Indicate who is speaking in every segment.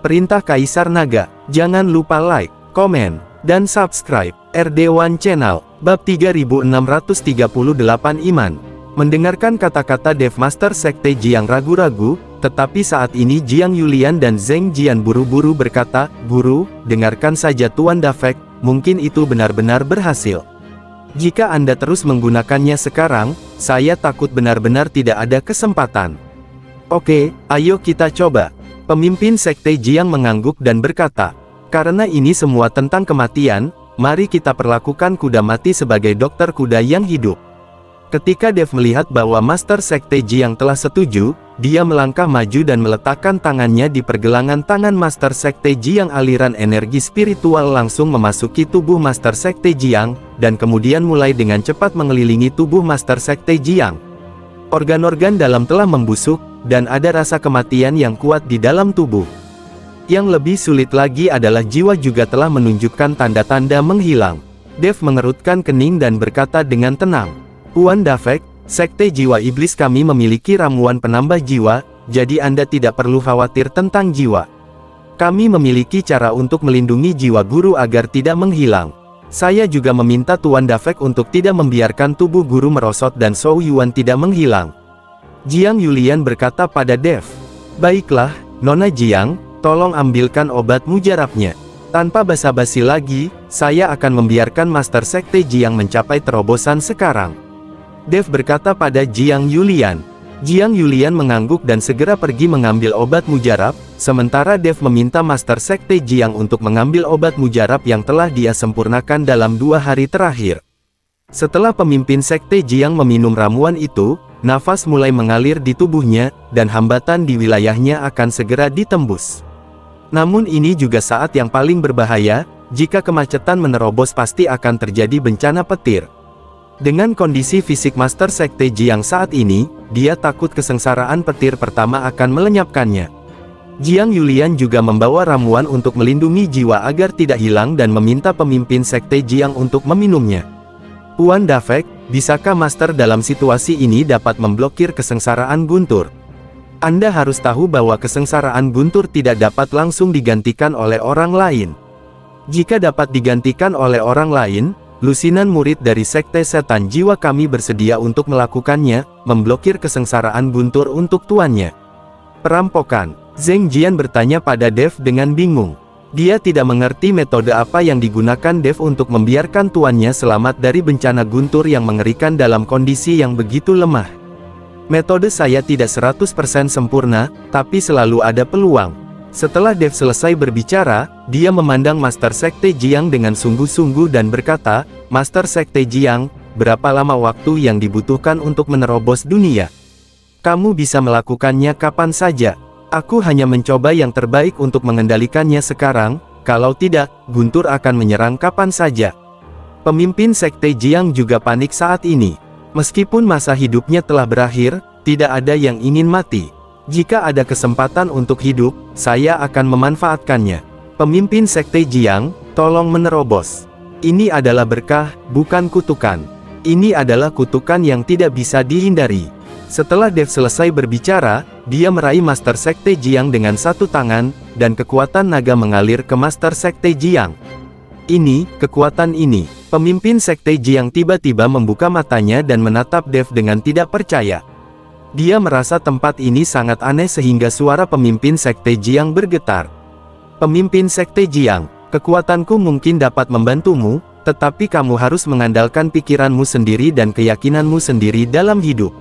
Speaker 1: Perintah Kaisar Naga. Jangan lupa like, komen, dan subscribe RD1 Channel. Bab 3638 Iman. Mendengarkan kata-kata Dev Master Sekte Jiang ragu-ragu, tetapi saat ini Jiang Yulian dan Zheng Jian buru-buru berkata, "Guru, dengarkan saja Tuan Dafek, mungkin itu benar-benar berhasil. Jika Anda terus menggunakannya sekarang, saya takut benar-benar tidak ada kesempatan." "Oke, ayo kita coba." Pemimpin Sekte Jiang mengangguk dan berkata, "Karena ini semua tentang kematian, mari kita perlakukan kuda mati sebagai dokter kuda yang hidup." Ketika Dev melihat bahwa Master Sekte Jiang telah setuju, dia melangkah maju dan meletakkan tangannya di pergelangan tangan Master Sekte Jiang. Aliran energi spiritual langsung memasuki tubuh Master Sekte Jiang, dan kemudian mulai dengan cepat mengelilingi tubuh Master Sekte Jiang. Organ-organ dalam telah membusuk, dan ada rasa kematian yang kuat di dalam tubuh. Yang lebih sulit lagi adalah jiwa juga telah menunjukkan tanda-tanda menghilang. Dev mengerutkan kening dan berkata dengan tenang, "Tuan Dafek, Sekte Jiwa Iblis kami memiliki ramuan penambah jiwa, jadi Anda tidak perlu khawatir tentang jiwa. Kami memiliki cara untuk melindungi jiwa guru agar tidak menghilang. Saya juga meminta Tuan Dafek untuk tidak membiarkan tubuh guru merosot dan Shou Yuan tidak menghilang." Jiang Yulian berkata pada Dev, "Baiklah, Nona Jiang, tolong ambilkan obat mujarabnya." Tanpa basa-basi lagi, saya akan membiarkan Master Sekte Jiang mencapai terobosan sekarang. Dev berkata pada Jiang Yulian. Jiang Yulian mengangguk dan segera pergi mengambil obat mujarab, sementara Dev meminta Master Sekte Jiang untuk mengambil obat mujarab yang telah dia sempurnakan dalam 2 hari terakhir. Setelah pemimpin Sekte Jiang meminum ramuan itu, nafas mulai mengalir di tubuhnya, dan hambatan di wilayahnya akan segera ditembus. Namun ini juga saat yang paling berbahaya, jika kemacetan menerobos pasti akan terjadi bencana petir. Dengan kondisi fisik Master Sekte Jiang saat ini, dia takut kesengsaraan petir pertama akan melenyapkannya. Jiang Yulian juga membawa ramuan untuk melindungi jiwa agar tidak hilang dan meminta pemimpin Sekte Jiang untuk meminumnya. "Tuan Dafek, bisakah Master dalam situasi ini dapat memblokir kesengsaraan Guntur? Anda harus tahu bahwa kesengsaraan Guntur tidak dapat langsung digantikan oleh orang lain. Jika dapat digantikan oleh orang lain, lusinan murid dari Sekte Setan Jiwa kami bersedia untuk melakukannya, memblokir kesengsaraan Guntur untuk tuannya." "Perampokan?" Zheng Jian bertanya pada Dev dengan bingung. Dia tidak mengerti metode apa yang digunakan Dev untuk membiarkan tuannya selamat dari bencana Guntur yang mengerikan dalam kondisi yang begitu lemah. "Metode saya tidak 100% sempurna, tapi selalu ada peluang." Setelah Dev selesai berbicara, dia memandang Master Sekte Jiang dengan sungguh-sungguh dan berkata, "Master Sekte Jiang, berapa lama waktu yang dibutuhkan untuk menerobos dunia? Kamu bisa melakukannya kapan saja. Aku hanya mencoba yang terbaik untuk mengendalikannya sekarang, kalau tidak, Guntur akan menyerang kapan saja." Pemimpin Sekte Jiang juga panik saat ini. Meskipun masa hidupnya telah berakhir, tidak ada yang ingin mati. "Jika ada kesempatan untuk hidup, saya akan memanfaatkannya. Pemimpin Sekte Jiang, tolong menerobos. Ini adalah berkah, bukan kutukan. Ini adalah kutukan yang tidak bisa dihindari." Setelah Dev selesai berbicara, dia meraih Master Sekte Jiang dengan satu tangan, dan kekuatan naga mengalir ke Master Sekte Jiang. Kekuatan ini. Pemimpin Sekte Jiang tiba-tiba membuka matanya dan menatap Dev dengan tidak percaya. Dia merasa tempat ini sangat aneh sehingga suara pemimpin Sekte Jiang bergetar. "Pemimpin Sekte Jiang, kekuatanku mungkin dapat membantumu, tetapi kamu harus mengandalkan pikiranmu sendiri dan keyakinanmu sendiri dalam hidup."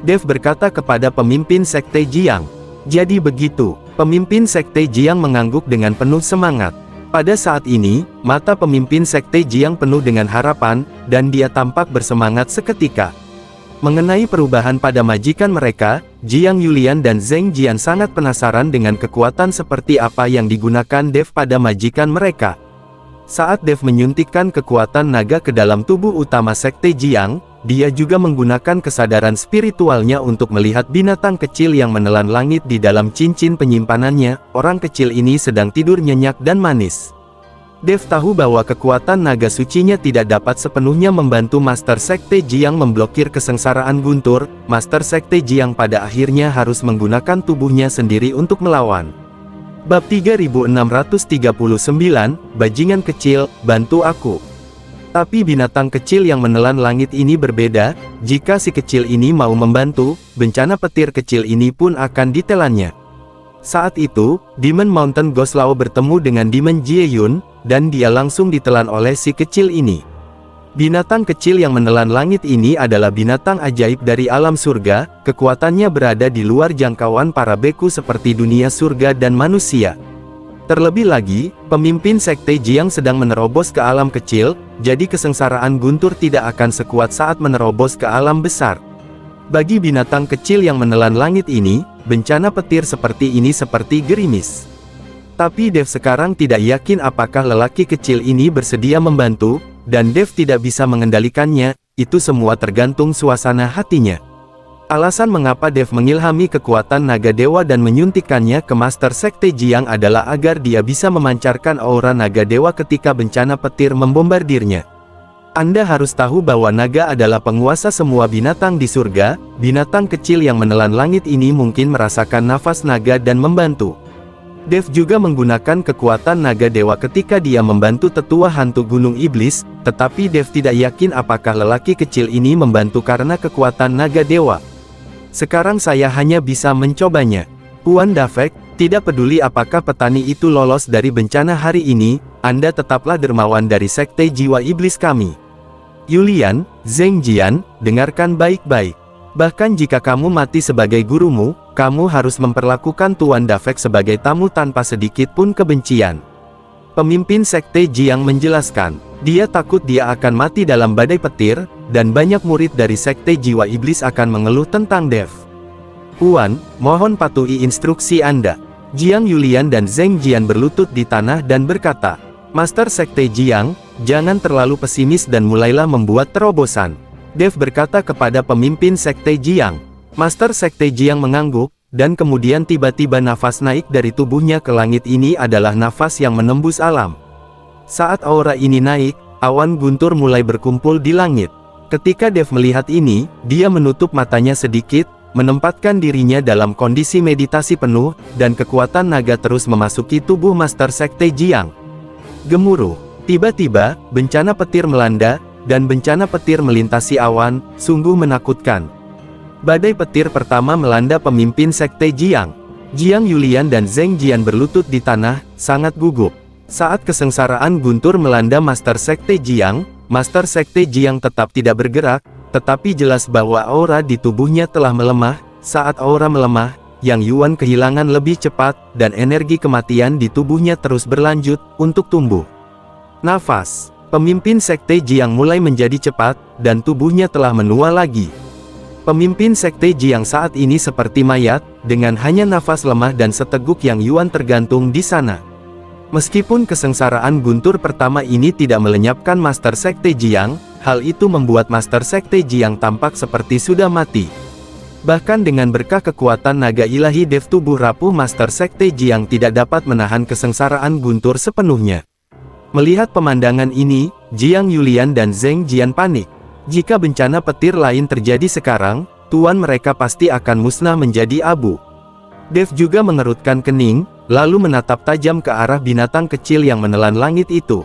Speaker 1: Dev berkata kepada pemimpin Sekte Jiang. "Jadi begitu." Pemimpin Sekte Jiang mengangguk dengan penuh semangat. Pada saat ini, mata pemimpin Sekte Jiang penuh dengan harapan, dan dia tampak bersemangat seketika. Mengenai perubahan pada majikan mereka, Jiang Yulian dan Zheng Jian sangat penasaran dengan kekuatan seperti apa yang digunakan Dev pada majikan mereka. Saat Dev menyuntikkan kekuatan naga ke dalam tubuh utama Sekte Jiang, dia juga menggunakan kesadaran spiritualnya untuk melihat binatang kecil yang menelan langit di dalam cincin penyimpanannya. Orang kecil ini sedang tidur nyenyak dan manis. Dev tahu bahwa kekuatan naga sucinya tidak dapat sepenuhnya membantu Master Sekte Jiang memblokir kesengsaraan Guntur. Master Sekte Jiang pada akhirnya harus menggunakan tubuhnya sendiri untuk melawan. Bab 3639, Bajingan kecil, bantu aku. Tapi binatang kecil yang menelan langit ini berbeda. Jika si kecil ini mau membantu, bencana petir kecil ini pun akan ditelannya. Saat itu, Demon Mountain Ghost Lao bertemu dengan Demon Jieyun, dan dia langsung ditelan oleh si kecil ini. Binatang kecil yang menelan langit ini adalah binatang ajaib dari alam surga. Kekuatannya berada di luar jangkauan para beku seperti dunia surga dan manusia. Terlebih lagi, pemimpin sekte Jiang sedang menerobos ke alam kecil, jadi kesengsaraan Guntur tidak akan sekuat saat menerobos ke alam besar. Bagi binatang kecil yang menelan langit ini, bencana petir seperti ini seperti gerimis. Tapi Dev sekarang tidak yakin apakah lelaki kecil ini bersedia membantu, dan Dev tidak bisa mengendalikannya. Itu semua tergantung suasana hatinya. Alasan mengapa Dev mengilhami kekuatan naga dewa dan menyuntikkannya ke Master Sekte Jiang adalah agar dia bisa memancarkan aura naga dewa ketika bencana petir membombardirnya. Anda harus tahu bahwa naga adalah penguasa semua binatang di surga. Binatang kecil yang menelan langit ini mungkin merasakan nafas naga dan membantu. Dev juga menggunakan kekuatan naga dewa ketika dia membantu tetua hantu gunung iblis, tetapi Dev tidak yakin apakah lelaki kecil ini membantu karena kekuatan naga dewa. Sekarang saya hanya bisa mencobanya. Puan Dafek, tidak peduli apakah petani itu lolos dari bencana hari ini, Anda tetaplah dermawan dari sekte jiwa iblis kami. Yulian, Zheng Jian, dengarkan baik-baik. Bahkan jika kamu mati sebagai gurumu, kamu harus memperlakukan Tuan Dafek sebagai tamu tanpa sedikit pun kebencian. Pemimpin sekte Jiang menjelaskan, dia takut dia akan mati dalam badai petir, dan banyak murid dari sekte jiwa iblis akan mengeluh tentang Dev. Puan, mohon patuhi instruksi Anda. Jiang Yulian dan Zheng Jian berlutut di tanah dan berkata, Master Sekte Jiang, jangan terlalu pesimis dan mulailah membuat terobosan. Dev berkata kepada pemimpin sekte Jiang. Master Sekte Jiang mengangguk, dan kemudian tiba-tiba nafas naik dari tubuhnya ke langit. Ini adalah nafas yang menembus alam. Saat aura ini naik, awan guntur mulai berkumpul di langit. Ketika Dev melihat ini, dia menutup matanya sedikit, menempatkan dirinya dalam kondisi meditasi penuh, dan kekuatan naga terus memasuki tubuh Master Sekte Jiang. Gemuruh. Tiba-tiba, bencana petir melanda, dan bencana petir melintasi awan, sungguh menakutkan. Badai petir pertama melanda pemimpin sekte Jiang. Jiang Yulian dan Zheng Jian berlutut di tanah, sangat gugup. Saat kesengsaraan guntur melanda Master Sekte Jiang, Master Sekte Jiang tetap tidak bergerak, tetapi jelas bahwa aura di tubuhnya telah melemah. Saat aura melemah, Yang Yuan kehilangan lebih cepat, dan energi kematian di tubuhnya terus berlanjut, untuk tumbuh. Nafas. Pemimpin sekte Jiang mulai menjadi cepat, dan tubuhnya telah menua lagi. Pemimpin sekte Jiang saat ini seperti mayat, dengan hanya nafas lemah dan seteguk Yang Yuan tergantung di sana. Meskipun kesengsaraan guntur pertama ini tidak melenyapkan Master Sekte Jiang, hal itu membuat Master Sekte Jiang tampak seperti sudah mati. Bahkan dengan berkah kekuatan naga ilahi Dev, tubuh rapuh Master Sekte Jiang tidak dapat menahan kesengsaraan guntur sepenuhnya. Melihat pemandangan ini, Jiang Yulian dan Zheng Jian panik. Jika bencana petir lain terjadi sekarang, tuan mereka pasti akan musnah menjadi abu. Dev juga mengerutkan kening, lalu menatap tajam ke arah binatang kecil yang menelan langit itu.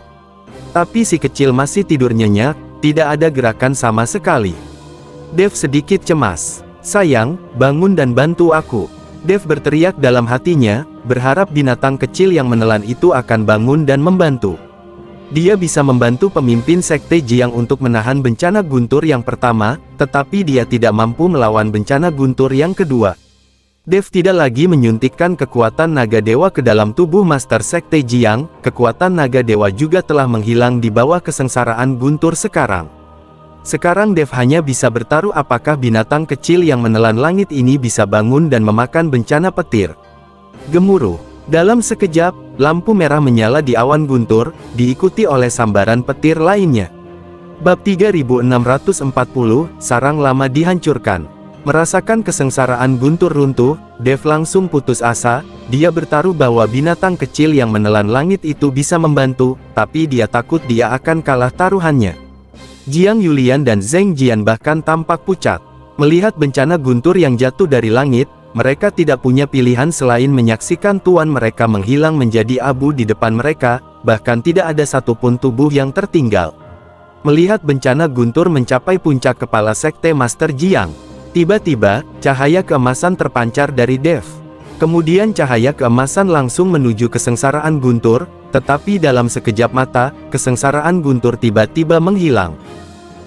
Speaker 1: Tapi si kecil masih tidur nyenyak, tidak ada gerakan sama sekali. Dev sedikit cemas. Sayang, bangun dan bantu aku. Dev berteriak dalam hatinya, berharap binatang kecil yang menelan itu akan bangun dan membantu. Dia bisa membantu pemimpin sekte Jiang untuk menahan bencana guntur yang pertama, tetapi dia tidak mampu melawan bencana guntur yang kedua. Dev tidak lagi menyuntikkan kekuatan naga dewa ke dalam tubuh Master Sekte Jiang, kekuatan naga dewa juga telah menghilang di bawah kesengsaraan guntur sekarang. Sekarang Dev hanya bisa bertaruh apakah binatang kecil yang menelan langit ini bisa bangun dan memakan bencana petir. Gemuruh. Dalam sekejap, lampu merah menyala di awan guntur, diikuti oleh sambaran petir lainnya. Bab 3640, Sarang Lama dihancurkan. Merasakan kesengsaraan guntur runtuh, Dev langsung putus asa. Dia bertaruh bahwa binatang kecil yang menelan langit itu bisa membantu, tapi dia takut dia akan kalah taruhannya. Jiang Yulian dan Zheng Jian bahkan tampak pucat. Melihat bencana guntur yang jatuh dari langit, mereka tidak punya pilihan selain menyaksikan tuan mereka menghilang menjadi abu di depan mereka, bahkan tidak ada satupun tubuh yang tertinggal. Melihat bencana guntur mencapai puncak kepala Sekte Master Jiang, tiba-tiba, cahaya keemasan terpancar dari Dev. Kemudian cahaya keemasan langsung menuju kesengsaraan guntur, tetapi dalam sekejap mata, kesengsaraan guntur tiba-tiba menghilang.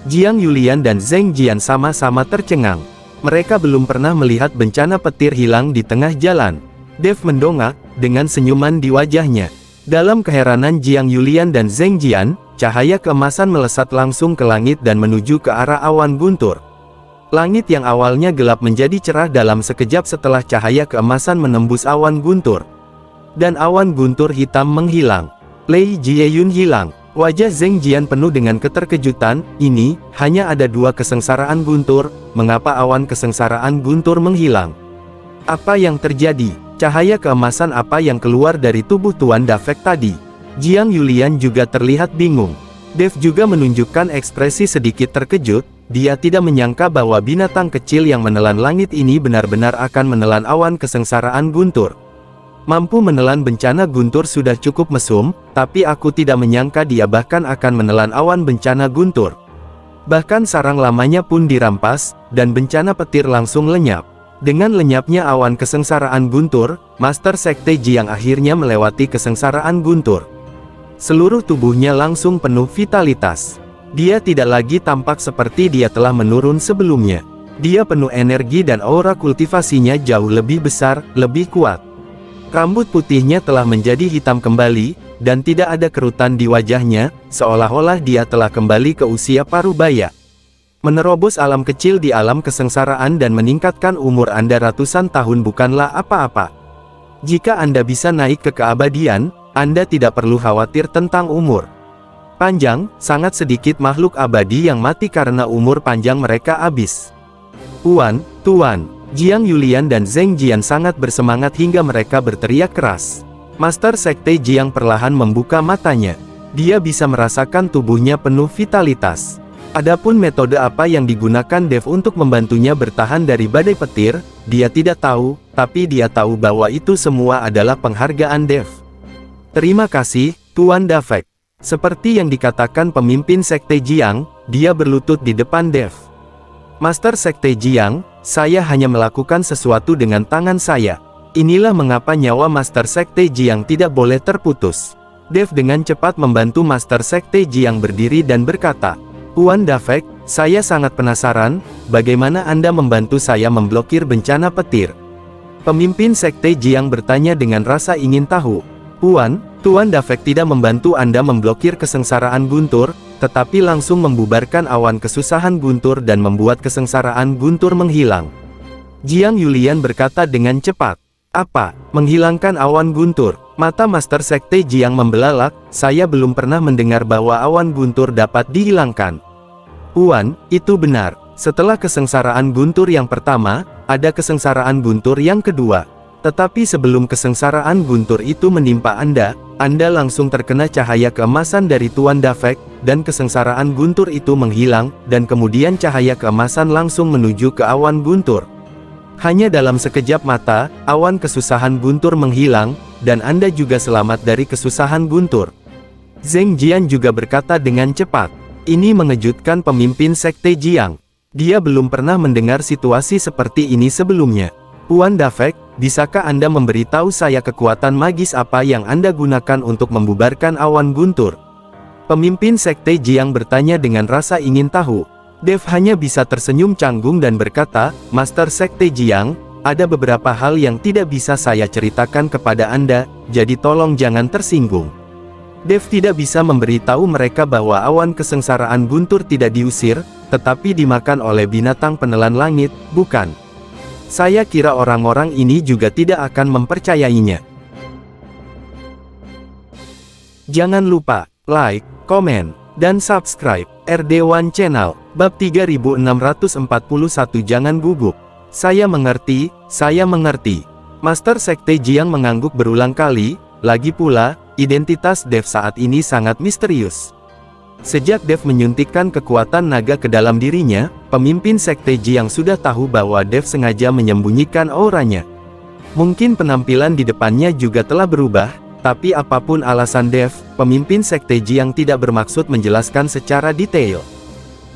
Speaker 1: Jiang Yulian dan Zheng Jian sama-sama tercengang. Mereka belum pernah melihat bencana petir hilang di tengah jalan. Dev mendongak, dengan senyuman di wajahnya. Dalam keheranan Jiang Yulian dan Zheng Jian, cahaya keemasan melesat langsung ke langit dan menuju ke arah awan guntur. Langit yang awalnya gelap menjadi cerah dalam sekejap setelah cahaya keemasan menembus awan guntur. Dan awan guntur hitam menghilang. Lei Jieyun hilang. Wajah Zheng Jian penuh dengan keterkejutan. Ini, hanya ada 2 kesengsaraan guntur, mengapa awan kesengsaraan guntur menghilang? Apa yang terjadi? Cahaya keemasan apa yang keluar dari tubuh Tuan Dafek tadi? Jiang Yulian juga terlihat bingung. Dev juga menunjukkan ekspresi sedikit terkejut, dia tidak menyangka bahwa binatang kecil yang menelan langit ini benar-benar akan menelan awan kesengsaraan guntur. Mampu menelan bencana guntur sudah cukup mesum, tapi aku tidak menyangka dia bahkan akan menelan awan bencana guntur. Bahkan sarang lamanya pun dirampas, dan bencana petir langsung lenyap. Dengan lenyapnya awan kesengsaraan guntur, Master Sekte Jiang akhirnya melewati kesengsaraan guntur. Seluruh tubuhnya langsung penuh vitalitas. Dia tidak lagi tampak seperti dia telah menurun sebelumnya. Dia penuh energi dan aura kultivasinya jauh lebih besar, lebih kuat. Rambut putihnya telah menjadi hitam kembali, dan tidak ada kerutan di wajahnya, seolah-olah dia telah kembali ke usia parubaya. Menerobos alam kecil di alam kesengsaraan dan meningkatkan umur Anda ratusan tahun bukanlah apa-apa. Jika Anda bisa naik ke keabadian, Anda tidak perlu khawatir tentang umur panjang. Sangat sedikit makhluk abadi yang mati karena umur panjang mereka habis. Tuan, Jiang Yulian dan Zheng Jian sangat bersemangat hingga mereka berteriak keras. Master Sekte Jiang perlahan membuka matanya. Dia bisa merasakan tubuhnya penuh vitalitas. Adapun metode apa yang digunakan Dev untuk membantunya bertahan dari badai petir, dia tidak tahu, tapi dia tahu bahwa itu semua adalah penghargaan Dev. Terima kasih, Tuan Dafek. Seperti yang dikatakan pemimpin Sekte Jiang, dia berlutut di depan Dev. Master Sekte Jiang, saya hanya melakukan sesuatu dengan tangan saya. Inilah mengapa nyawa Master Sekte Jiang tidak boleh terputus. Dev dengan cepat membantu Master Sekte Jiang berdiri dan berkata, Tuan Dafek, saya sangat penasaran, bagaimana Anda membantu saya memblokir bencana petir? Pemimpin Sekte Jiang bertanya dengan rasa ingin tahu. Tuan Dafek tidak membantu Anda memblokir kesengsaraan guntur, tetapi langsung membubarkan awan kesusahan guntur dan membuat kesengsaraan guntur menghilang. Jiang Yulian berkata dengan cepat. Apa? Menghilangkan awan guntur? Mata Master Sekte Jiang membelalak, saya belum pernah mendengar bahwa awan guntur dapat dihilangkan. Tuan, itu benar. Setelah kesengsaraan guntur yang pertama, ada kesengsaraan guntur yang kedua. Tetapi sebelum kesengsaraan guntur itu menimpa Anda langsung terkena cahaya keemasan dari Tuan Dafek, dan kesengsaraan guntur itu menghilang, dan kemudian cahaya keemasan langsung menuju ke awan guntur. Hanya dalam sekejap mata, awan kesusahan guntur menghilang, dan Anda juga selamat dari kesusahan guntur. Zheng Jian juga berkata dengan cepat. Ini mengejutkan pemimpin Sekte Jiang. Dia belum pernah mendengar situasi seperti ini sebelumnya. Tuan Dafek, bisakah Anda memberitahu saya kekuatan magis apa yang Anda gunakan untuk membubarkan awan guntur? Pemimpin Sekte Jiang bertanya dengan rasa ingin tahu. Dev hanya bisa tersenyum canggung dan berkata, Master Sekte Jiang, ada beberapa hal yang tidak bisa saya ceritakan kepada Anda, jadi tolong jangan tersinggung. Dev tidak bisa memberitahu mereka bahwa awan kesengsaraan guntur tidak diusir, tetapi dimakan oleh binatang penelan langit, bukan? Saya kira orang-orang ini juga tidak akan mempercayainya. Jangan lupa, like, komen, dan subscribe, RD1 Channel, bab 3641 jangan gugup. Saya mengerti, saya mengerti. Master Sekte Jiang mengangguk berulang kali, lagi pula, identitas Dev saat ini sangat misterius. Sejak Dev menyuntikkan kekuatan naga ke dalam dirinya, pemimpin Sekte Jiang sudah tahu bahwa Dev sengaja menyembunyikan auranya. Mungkin penampilan di depannya juga telah berubah, tapi apapun alasan Dev, pemimpin Sekte Jiang tidak bermaksud menjelaskan secara detail.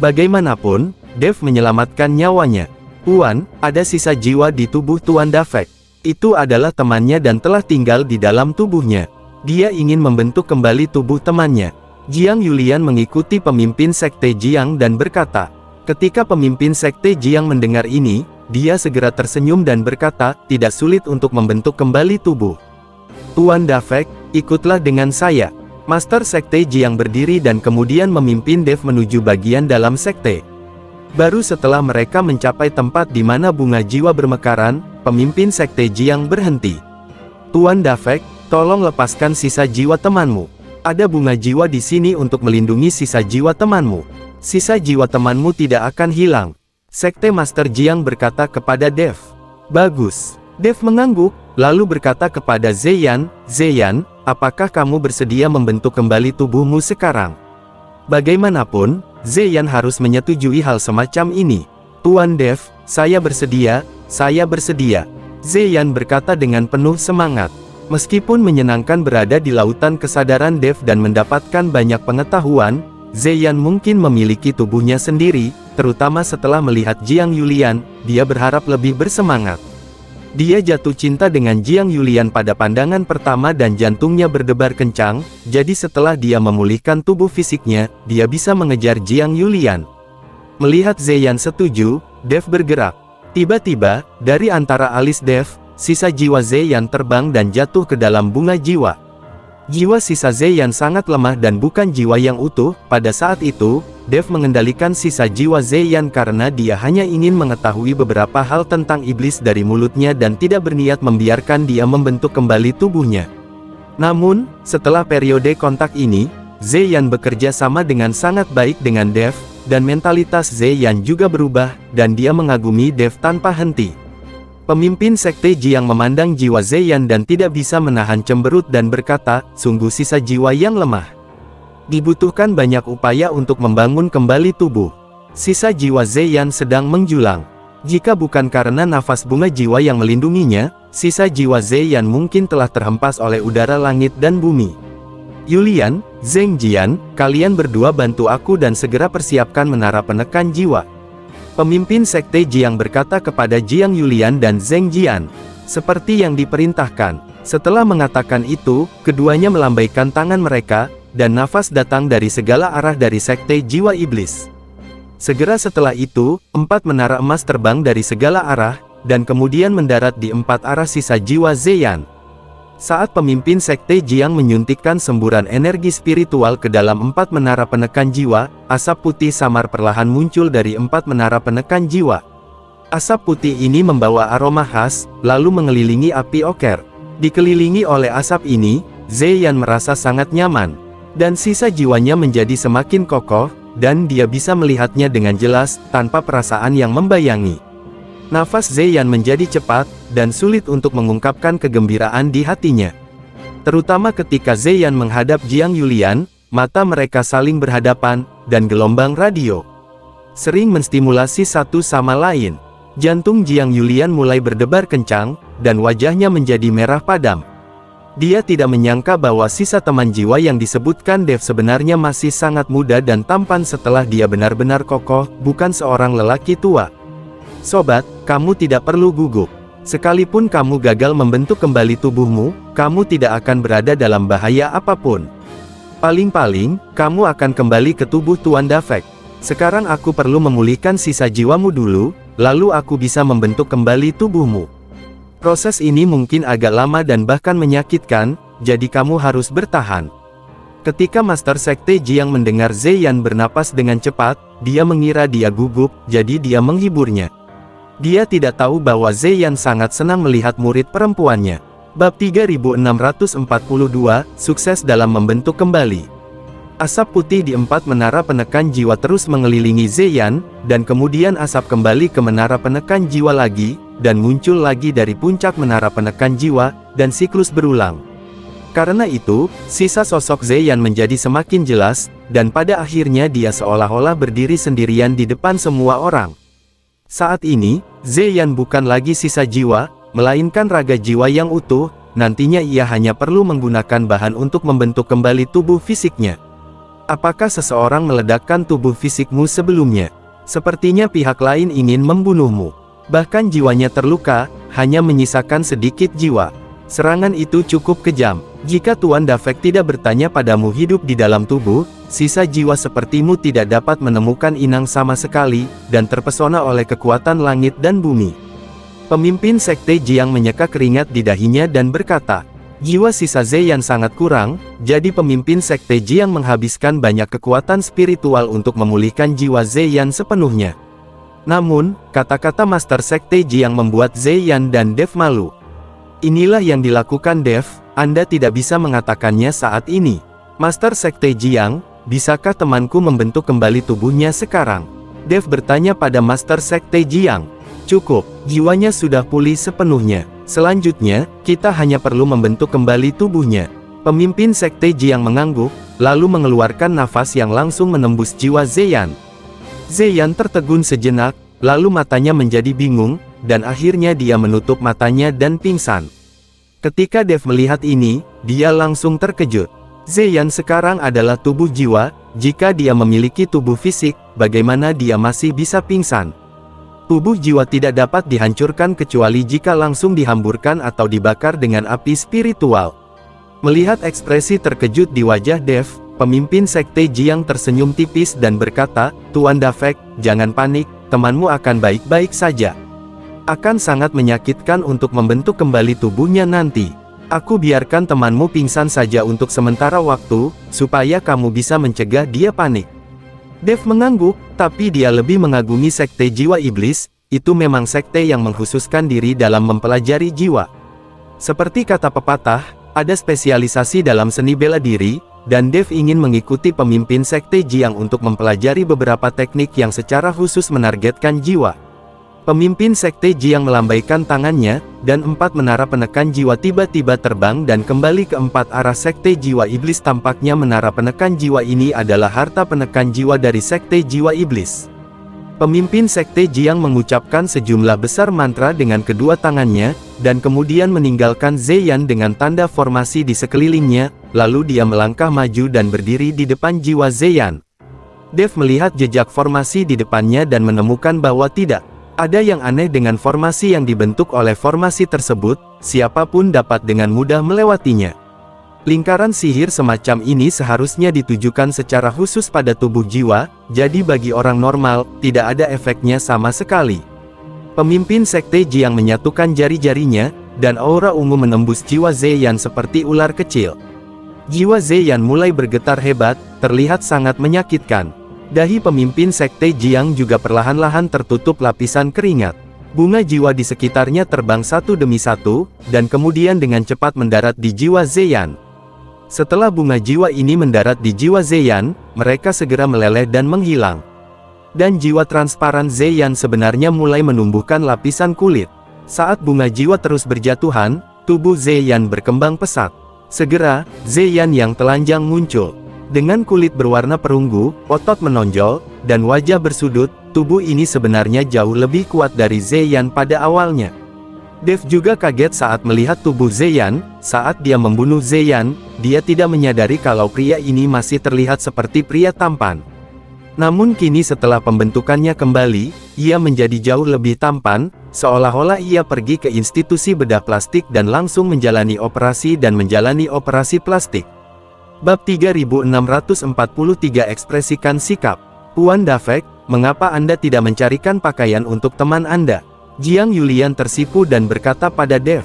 Speaker 1: Bagaimanapun, Dev menyelamatkan nyawanya. Tuan, ada sisa jiwa di tubuh Tuan Dafek. Itu adalah temannya dan telah tinggal di dalam tubuhnya. Dia ingin membentuk kembali tubuh temannya. Jiang Yulian mengikuti pemimpin Sekte Jiang dan berkata. Ketika pemimpin Sekte Jiang mendengar ini, dia segera tersenyum dan berkata, tidak sulit untuk membentuk kembali tubuh. Tuan Dafek, ikutlah dengan saya. Master Sekte Jiang berdiri dan kemudian memimpin Dev menuju bagian dalam sekte. Baru setelah mereka mencapai tempat di mana bunga jiwa bermekaran, pemimpin Sekte Jiang berhenti. Tuan Dafek, tolong lepaskan sisa jiwa temanmu. Ada bunga jiwa di sini untuk melindungi sisa jiwa temanmu. Sisa jiwa temanmu tidak akan hilang. Sekte Master Jiang berkata kepada Dev. Bagus. Dev mengangguk, lalu berkata kepada Zeyan, Zeyan, apakah kamu bersedia membentuk kembali tubuhmu sekarang? Bagaimanapun, Zeyan harus menyetujui hal semacam ini. Tuan Dev, saya bersedia, saya bersedia. Zeyan berkata dengan penuh semangat. Meskipun menyenangkan berada di lautan kesadaran Dev dan mendapatkan banyak pengetahuan, Zeyan mungkin memiliki tubuhnya sendiri, terutama setelah melihat Jiang Yulian, dia berharap lebih bersemangat. Dia jatuh cinta dengan Jiang Yulian pada pandangan pertama dan jantungnya berdebar kencang, jadi setelah dia memulihkan tubuh fisiknya, dia bisa mengejar Jiang Yulian. Melihat Zeyan setuju, Dev bergerak. Tiba-tiba, dari antara alis Dev, sisa jiwa Zeyan terbang dan jatuh ke dalam bunga jiwa. Jiwa sisa Zeyan sangat lemah dan bukan jiwa yang utuh. Pada saat itu, Dev mengendalikan sisa jiwa Zeyan karena dia hanya ingin mengetahui beberapa hal tentang iblis dari mulutnya dan tidak berniat membiarkan dia membentuk kembali tubuhnya. Namun, setelah periode kontak ini, Zeyan bekerja sama dengan sangat baik dengan Dev, dan mentalitas Zeyan juga berubah, dan dia mengagumi Dev tanpa henti. Pemimpin Sekte Jiang memandang jiwa Zeyan dan tidak bisa menahan cemberut dan berkata, sungguh sisa jiwa yang lemah. Dibutuhkan banyak upaya untuk membangun kembali tubuh. Sisa jiwa Zeyan sedang menjulang. Jika bukan karena nafas bunga jiwa yang melindunginya, sisa jiwa Zeyan mungkin telah terhempas oleh udara langit dan bumi. Yulian, Zheng Jian, kalian berdua bantu aku dan segera persiapkan menara penekan jiwa. Pemimpin Sekte Jiang berkata kepada Jiang Yulian dan Zheng Jian. Seperti yang diperintahkan. Setelah mengatakan itu, keduanya melambaikan tangan mereka, dan nafas datang dari segala arah dari Sekte Jiwa Iblis. Segera setelah itu, 4 menara emas terbang dari segala arah, dan kemudian mendarat di 4 arah sisa jiwa Zeyan. Saat pemimpin Sekte Jiang menyuntikkan semburan energi spiritual ke dalam 4 menara penekan jiwa, asap putih samar perlahan muncul dari 4 menara penekan jiwa. Asap putih ini membawa aroma khas, lalu mengelilingi api oker. Dikelilingi oleh asap ini, Zeyan merasa sangat nyaman. Dan sisa jiwanya menjadi semakin kokoh, dan dia bisa melihatnya dengan jelas, tanpa perasaan yang membayangi. Nafas Zeyan menjadi cepat, dan sulit untuk mengungkapkan kegembiraan di hatinya. Terutama ketika Zeyan menghadap Jiang Yulian, mata mereka saling berhadapan, dan gelombang radio sering menstimulasi satu sama lain. Jantung Jiang Yulian mulai berdebar kencang, dan wajahnya menjadi merah padam. Dia tidak menyangka bahwa sisa teman jiwa yang disebutkan Dev sebenarnya masih sangat muda dan tampan setelah dia benar-benar kokoh, bukan seorang lelaki tua. Sobat, kamu tidak perlu gugup. Sekalipun kamu gagal membentuk kembali tubuhmu, kamu tidak akan berada dalam bahaya apapun. Paling-paling, kamu akan kembali ke tubuh Tuan Dafek. Sekarang aku perlu memulihkan sisa jiwamu dulu, lalu aku bisa membentuk kembali tubuhmu. Proses ini mungkin agak lama dan bahkan menyakitkan, jadi kamu harus bertahan. Ketika Master Sekte Jiang mendengar Zeyan bernapas dengan cepat, dia mengira dia gugup, jadi dia menghiburnya. Dia tidak tahu bahwa Zeyan sangat senang melihat murid perempuannya. Bab 3642, Sukses dalam membentuk kembali. Asap putih di 4 menara penekan jiwa terus mengelilingi Zeyan, dan kemudian asap kembali ke menara penekan jiwa lagi, dan muncul lagi dari puncak menara penekan jiwa, dan siklus berulang. Karena itu, sisa sosok Zeyan menjadi semakin jelas, dan pada akhirnya dia seolah-olah berdiri sendirian di depan semua orang. Saat ini, Zeyan bukan lagi sisa jiwa, melainkan raga jiwa yang utuh. Nantinya ia hanya perlu menggunakan bahan untuk membentuk kembali tubuh fisiknya. Apakah seseorang meledakkan tubuh fisikmu sebelumnya? Sepertinya pihak lain ingin membunuhmu. Bahkan jiwanya terluka, hanya menyisakan sedikit jiwa. Serangan itu cukup kejam. Jika Tuan Dafek tidak bertanya padamu hidup di dalam tubuh, sisa jiwa sepertimu tidak dapat menemukan inang sama sekali, dan terpesona oleh kekuatan langit dan bumi. Pemimpin Sekte Jiang menyeka keringat di dahinya dan berkata, jiwa sisa Zeyan sangat kurang, jadi pemimpin Sekte Jiang menghabiskan banyak kekuatan spiritual untuk memulihkan jiwa Zeyan sepenuhnya. Namun, kata-kata Master Sekte Jiang membuat Zeyan dan Dev malu. Inilah yang dilakukan Dev, Anda tidak bisa mengatakannya saat ini. Master Sekte Jiang, bisakah temanku membentuk kembali tubuhnya sekarang? Dev bertanya pada Master Sekte Jiang. Cukup, jiwanya sudah pulih sepenuhnya. Selanjutnya, kita hanya perlu membentuk kembali tubuhnya. Pemimpin Sekte Jiang mengangguk, lalu mengeluarkan nafas yang langsung menembus jiwa Zeyan. Zeyan tertegun sejenak, lalu matanya menjadi bingung, dan akhirnya dia menutup matanya dan pingsan. Ketika Dev melihat ini, dia langsung terkejut. Zeyan sekarang adalah tubuh jiwa, jika dia memiliki tubuh fisik, bagaimana dia masih bisa pingsan? Tubuh jiwa tidak dapat dihancurkan kecuali jika langsung dihamburkan atau dibakar dengan api spiritual. Melihat ekspresi terkejut di wajah Dev, pemimpin Sekte Jiang tersenyum tipis dan berkata, Tuan Dafek, jangan panik, temanmu akan baik-baik saja. Akan sangat menyakitkan untuk membentuk kembali tubuhnya nanti. Aku biarkan temanmu pingsan saja untuk sementara waktu, supaya kamu bisa mencegah dia panik. Dev mengangguk, tapi dia lebih mengagumi Sekte Jiwa Iblis, itu memang sekte yang mengkhususkan diri dalam mempelajari jiwa. Seperti kata pepatah, ada spesialisasi dalam seni bela diri, dan Dev ingin mengikuti pemimpin Sekte Jiang untuk mempelajari beberapa teknik yang secara khusus menargetkan jiwa. Pemimpin Sekte Jiang melambaikan tangannya, dan 4 menara penekan jiwa tiba-tiba terbang dan kembali ke 4 arah Sekte Jiwa Iblis. Tampaknya menara penekan jiwa ini adalah harta penekan jiwa dari Sekte Jiwa Iblis. Pemimpin Sekte Jiang mengucapkan sejumlah besar mantra dengan kedua tangannya, dan kemudian meninggalkan Zeyan dengan tanda formasi di sekelilingnya, lalu dia melangkah maju dan berdiri di depan jiwa Zeyan. Dev melihat jejak formasi di depannya dan menemukan bahwa tidak ada yang aneh dengan formasi yang dibentuk oleh formasi tersebut, siapapun dapat dengan mudah melewatinya. Lingkaran sihir semacam ini seharusnya ditujukan secara khusus pada tubuh jiwa, jadi bagi orang normal, tidak ada efeknya sama sekali. Pemimpin Sekte Jiang menyatukan jari-jarinya, dan aura ungu menembus jiwa Zeyan seperti ular kecil. Jiwa Zeyan mulai bergetar hebat, terlihat sangat menyakitkan. Dahi pemimpin Sekte Jiang juga perlahan-lahan tertutup lapisan keringat. Bunga jiwa di sekitarnya terbang satu demi satu, dan kemudian dengan cepat mendarat di jiwa Zeyan. Setelah bunga jiwa ini mendarat di jiwa Zeyan, mereka segera meleleh dan menghilang. Dan jiwa transparan Zeyan sebenarnya mulai menumbuhkan lapisan kulit. Saat bunga jiwa terus berjatuhan, tubuh Zeyan berkembang pesat. Segera, Zeyan yang telanjang muncul. Dengan kulit berwarna perunggu, otot menonjol, dan wajah bersudut, tubuh ini sebenarnya jauh lebih kuat dari Zeyan pada awalnya. Dev juga kaget saat melihat tubuh Zeyan. Saat dia membunuh Zeyan, dia tidak menyadari kalau pria ini masih terlihat seperti pria tampan. Namun kini setelah pembentukannya kembali, ia menjadi jauh lebih tampan, seolah-olah ia pergi ke institusi bedah plastik dan langsung menjalani operasi plastik. Bab 3643 Ekspresikan sikap. Tuan Dafek, mengapa Anda tidak mencarikan pakaian untuk teman Anda? Jiang Yulian tersipu dan berkata pada Dev.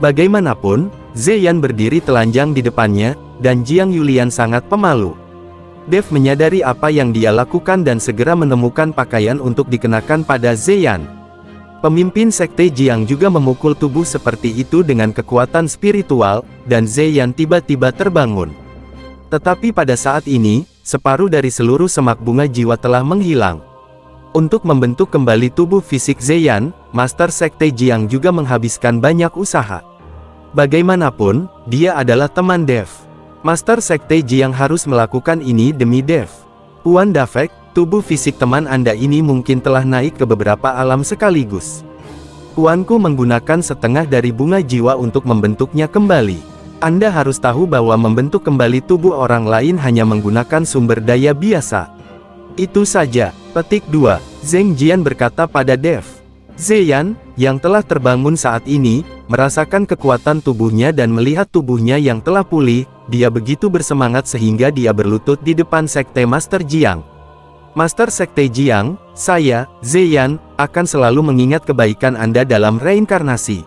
Speaker 1: Bagaimanapun, Zeyan berdiri telanjang di depannya, dan Jiang Yulian sangat pemalu. Dev menyadari apa yang dia lakukan dan segera menemukan pakaian untuk dikenakan pada Zeyan. Pemimpin Sekte Jiang juga memukul tubuh seperti itu dengan kekuatan spiritual, dan Zeyan tiba-tiba terbangun. Tetapi pada saat ini, separuh dari seluruh semak bunga jiwa telah menghilang. Untuk membentuk kembali tubuh fisik Zeyan, Master Sekte Jiang juga menghabiskan banyak usaha. Bagaimanapun, dia adalah teman Dev. Master Sekte Jiang harus melakukan ini demi Dev. Tuan Dafek, tubuh fisik teman Anda ini mungkin telah naik ke beberapa alam sekaligus. Tuanku menggunakan setengah dari bunga jiwa untuk membentuknya kembali. Anda harus tahu bahwa membentuk kembali tubuh orang lain hanya menggunakan sumber daya biasa. Itu saja. Petik 2. Zheng Jian berkata pada Dev. Zeyan, yang telah terbangun saat ini, merasakan kekuatan tubuhnya dan melihat tubuhnya yang telah pulih, dia begitu bersemangat sehingga dia berlutut di depan Sekte Master Jiang. Master Sekte Jiang, saya, Zeyan, akan selalu mengingat kebaikan Anda dalam reinkarnasi.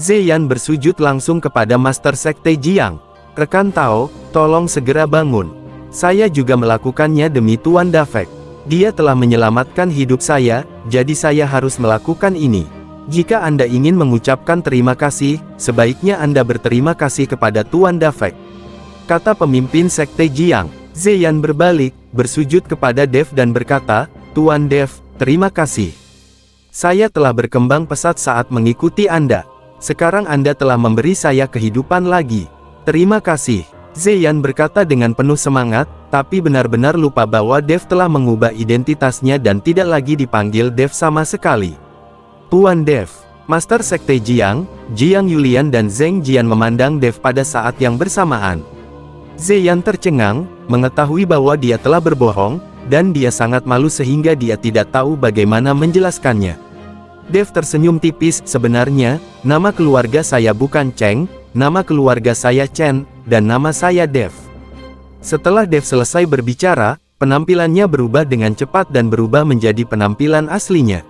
Speaker 1: Zeyan bersujud langsung kepada Master Sekte Jiang. Rekan Tao, tolong segera bangun. Saya juga melakukannya demi Tuan Dafek. Dia telah menyelamatkan hidup saya, jadi saya harus melakukan ini. Jika Anda ingin mengucapkan terima kasih, sebaiknya Anda berterima kasih kepada Tuan Dafek, kata pemimpin Sekte Jiang. Zeyan berbalik, bersujud kepada Dev dan berkata, Tuan Dev, terima kasih. Saya telah berkembang pesat saat mengikuti Anda. Sekarang Anda telah memberi saya kehidupan lagi. Terima kasih. Zeyan berkata dengan penuh semangat, tapi benar-benar lupa bahwa Dev telah mengubah identitasnya dan tidak lagi dipanggil Dev sama sekali. Tuan Dev, Master Sekte Jiang, Jiang Yulian dan Zheng Jian memandang Dev pada saat yang bersamaan. Zeyan tercengang, mengetahui bahwa dia telah berbohong, dan dia sangat malu sehingga dia tidak tahu bagaimana menjelaskannya. Dev tersenyum tipis, sebenarnya, nama keluarga saya bukan Cheng, nama keluarga saya Chen, dan nama saya Dev. Setelah Dev selesai berbicara, penampilannya berubah dengan cepat dan berubah menjadi penampilan aslinya.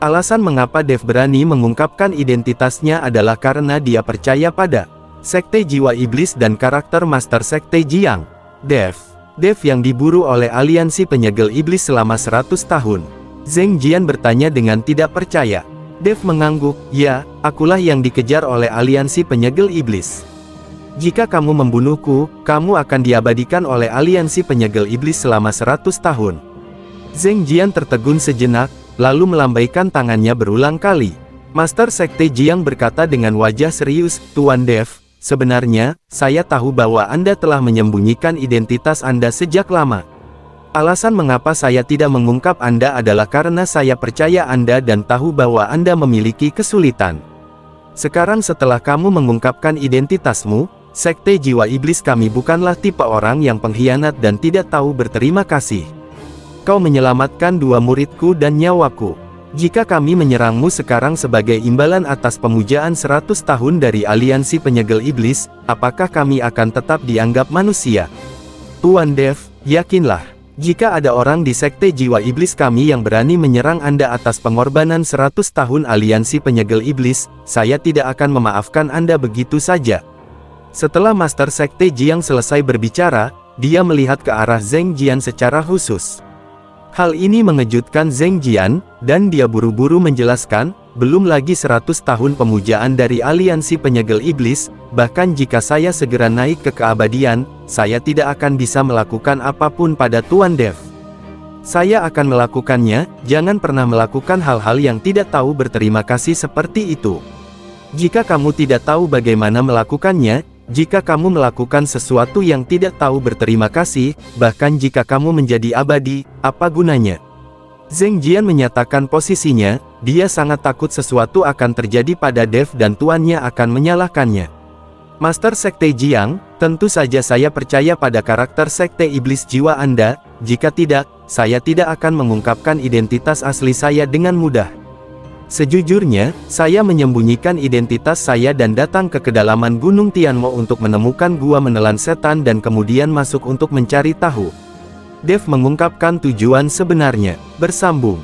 Speaker 1: Alasan mengapa Dev berani mengungkapkan identitasnya adalah karena dia percaya pada Sekte Jiwa Iblis dan karakter Master Sekte Jiang. Dev yang diburu oleh aliansi penyegel iblis selama 100 tahun. Zheng Jian bertanya dengan tidak percaya. Dev mengangguk, ya, akulah yang dikejar oleh aliansi penyegel iblis. Jika kamu membunuhku, kamu akan diabadikan oleh aliansi penyegel iblis selama 100 tahun. Zheng Jian tertegun sejenak, lalu melambaikan tangannya berulang kali. Master Sekte Jiang berkata dengan wajah serius, Tuan Dev, sebenarnya, saya tahu bahwa Anda telah menyembunyikan identitas Anda sejak lama. Alasan mengapa saya tidak mengungkap Anda adalah karena saya percaya Anda dan tahu bahwa Anda memiliki kesulitan. Sekarang setelah kamu mengungkapkan identitasmu, Sekte Jiwa Iblis kami bukanlah tipe orang yang pengkhianat dan tidak tahu berterima kasih. Kau menyelamatkan 2 muridku dan nyawaku. Jika kami menyerangmu sekarang sebagai imbalan atas pemujaan 100 tahun dari aliansi penyegel iblis, apakah kami akan tetap dianggap manusia? Tuan Dev, yakinlah. Jika ada orang di Sekte Jiwa Iblis kami yang berani menyerang Anda atas pengorbanan 100 tahun aliansi penyegel iblis, saya tidak akan memaafkan Anda begitu saja. Setelah Master Sekte Jiang selesai berbicara, dia melihat ke arah Zheng Jian secara khusus. Hal ini mengejutkan Zheng Jian, dan dia buru-buru menjelaskan, belum lagi 100 tahun pemujaan dari aliansi penyegel iblis, bahkan jika saya segera naik ke keabadian, saya tidak akan bisa melakukan apapun pada Tuan Dev. Saya akan melakukannya, jangan pernah melakukan hal-hal yang tidak tahu berterima kasih seperti itu. Jika kamu tidak tahu bagaimana melakukannya, jika kamu melakukan sesuatu yang tidak tahu berterima kasih, bahkan jika kamu menjadi abadi, apa gunanya? Zheng Jian menyatakan posisinya, dia sangat takut sesuatu akan terjadi pada Dev dan tuannya akan menyalahkannya. Master Sekte Jiang, tentu saja saya percaya pada karakter Sekte Iblis jiwa Anda, jika tidak, saya tidak akan mengungkapkan identitas asli saya dengan mudah. Sejujurnya, saya menyembunyikan identitas saya dan datang ke kedalaman Gunung Tianmo untuk menemukan gua menelan setan dan kemudian masuk untuk mencari tahu. Dev mengungkapkan tujuan sebenarnya. Bersambung.